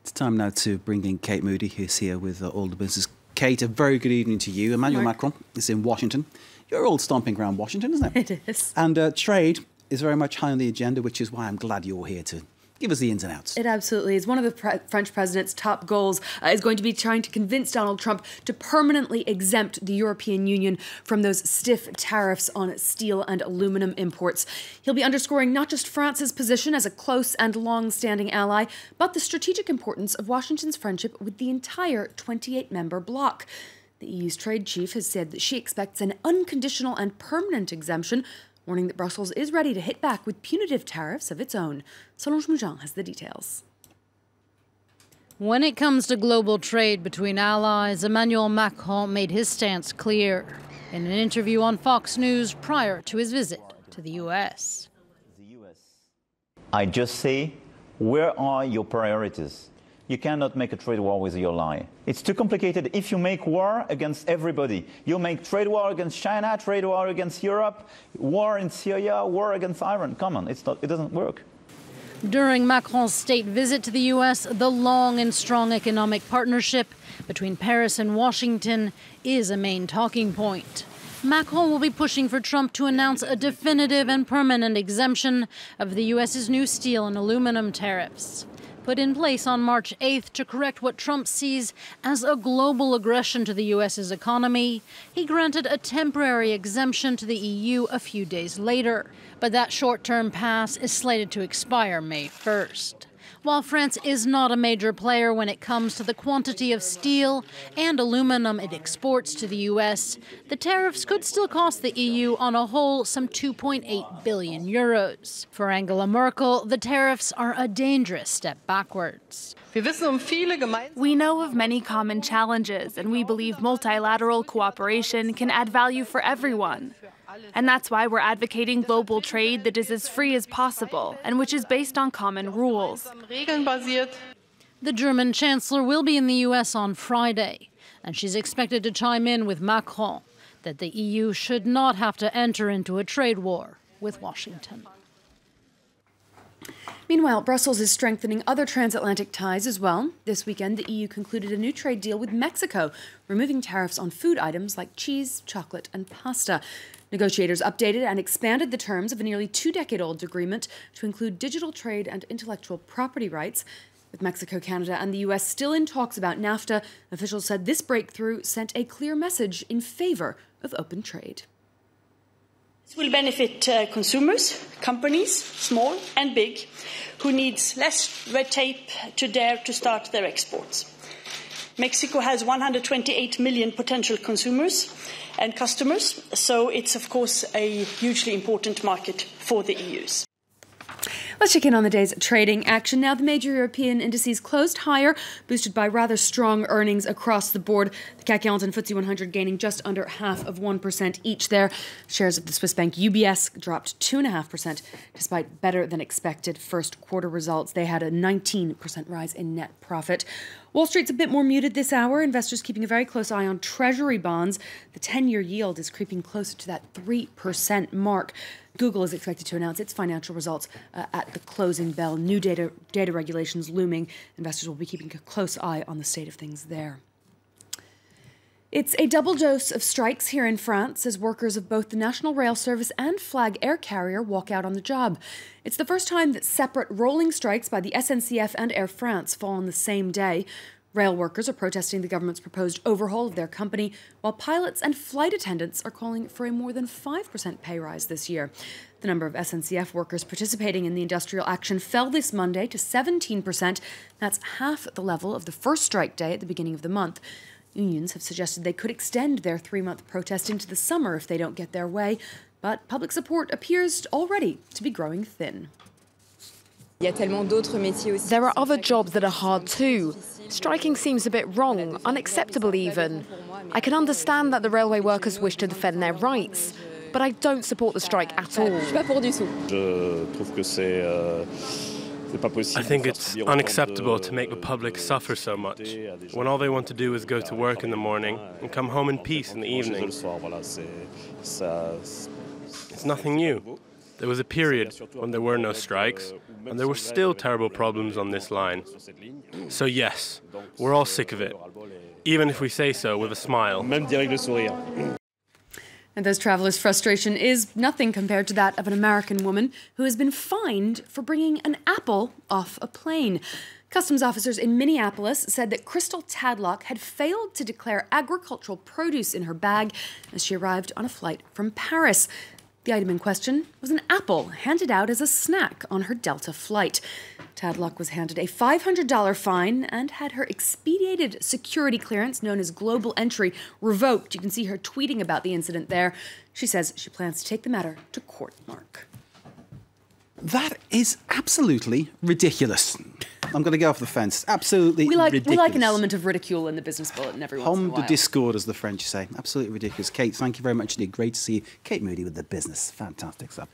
It's time now to bring in Kate Moody, who's here with all the business. Kate, a very good evening to you. Emmanuel Macron is in Washington. Your old stomping ground, Washington, isn't it? It is. And trade is very much high on the agenda, which is why I'm glad you're here to give us the ins and outs. It absolutely is. One of the French president's top goals is going to be trying to convince Donald Trump to permanently exempt the European Union from those stiff tariffs on steel and aluminum imports. He'll be underscoring not just France's position as a close and long-standing ally, but the strategic importance of Washington's friendship with the entire 28-member bloc. The EU's trade chief has said that she expects an unconditional and permanent exemption, warning that Brussels is ready to hit back with punitive tariffs of its own. Solange Moujon has the details. When it comes to global trade between allies, Emmanuel Macron made his stance clear in an interview on Fox News prior to his visit to the US. I just say, where are your priorities? You cannot make a trade war with your ally. It's too complicated. If you make war against everybody, you make trade war against China, trade war against Europe, war in Syria, war against Iran. Come on, it doesn't work. During Macron's state visit to the US, the long and strong economic partnership between Paris and Washington is a main talking point. Macron will be pushing for Trump to announce a definitive and permanent exemption of the US's new steel and aluminum tariffs, put in place on March 8th to correct what Trump sees as a global aggression to the U.S.'s economy. He granted a temporary exemption to the EU a few days later, but that short-term pass is slated to expire May 1st. While France is not a major player when it comes to the quantity of steel and aluminum it exports to the U.S., the tariffs could still cost the EU on a whole some 2.8 billion euros. For Angela Merkel, the tariffs are a dangerous step backwards. We know of many common challenges, and we believe multilateral cooperation can add value for everyone. And that's why we're advocating global trade that is as free as possible and which is based on common rules. The German chancellor will be in the U.S. on Friday, and she's expected to chime in with Macron that the EU should not have to enter into a trade war with Washington. Meanwhile, Brussels is strengthening other transatlantic ties as well. This weekend, the EU concluded a new trade deal with Mexico, removing tariffs on food items like cheese, chocolate, and pasta. Negotiators updated and expanded the terms of a nearly two-decade-old agreement to include digital trade and intellectual property rights. With Mexico, Canada, and the U.S. still in talks about NAFTA, officials said this breakthrough sent a clear message in favor of open trade. This will benefit consumers, companies, small and big, who need less red tape to dare to start their exports. Mexico has 128 million potential consumers and customers, so it's of course a hugely important market for the EU. Let's check in on the day's trading action. Now, the major European indices closed higher, boosted by rather strong earnings across the board. The CAC 40 and FTSE 100 gaining just under 0.5% each there. Shares of the Swiss bank UBS dropped 2.5%, despite better than expected first quarter results. They had a 19% rise in net profit. Wall Street's a bit more muted this hour. Investors keeping a very close eye on Treasury bonds. The 10-year yield is creeping closer to that 3% mark. Google is expected to announce its financial results at the closing bell. New data regulations looming. Investors will be keeping a close eye on the state of things there. It's a double dose of strikes here in France as workers of both the National Rail Service and Flag Air Carrier walk out on the job. It's the first time that separate rolling strikes by the SNCF and Air France fall on the same day. Rail workers are protesting the government's proposed overhaul of their company, while pilots and flight attendants are calling for a more than 5% pay rise this year. The number of SNCF workers participating in the industrial action fell this Monday to 17%. That's half the level of the first strike day at the beginning of the month. Unions have suggested they could extend their 3-month protest into the summer if they don't get their way, but public support appears already to be growing thin. There are other jobs that are hard too. Striking seems a bit wrong, unacceptable even. I can understand that the railway workers wish to defend their rights, but I don't support the strike at all. I think it's unacceptable to make the public suffer so much, when all they want to do is go to work in the morning and come home in peace in the evening. It's nothing new. There was a period when there were no strikes, and there were still terrible problems on this line. So yes, we're all sick of it, even if we say so with a smile. And those travelers' frustration is nothing compared to that of an American woman who has been fined for bringing an apple off a plane. Customs officers in Minneapolis said that Crystal Tadlock had failed to declare agricultural produce in her bag as she arrived on a flight from Paris. The item in question was an apple handed out as a snack on her Delta flight. Tadlock was handed a $500 fine and had her expedited security clearance, known as global entry, revoked. You can see her tweeting about the incident there. She says she plans to take the matter to court, Mark. That is absolutely ridiculous. I'm going to go off the fence. Absolutely ridiculous. We like an element of ridicule in the business bulletin every once in a while. Homme de discord, as the French say. Absolutely ridiculous. Kate, thank you very much indeed. Great to see you. Kate Moody with The Business. Fantastic stuff.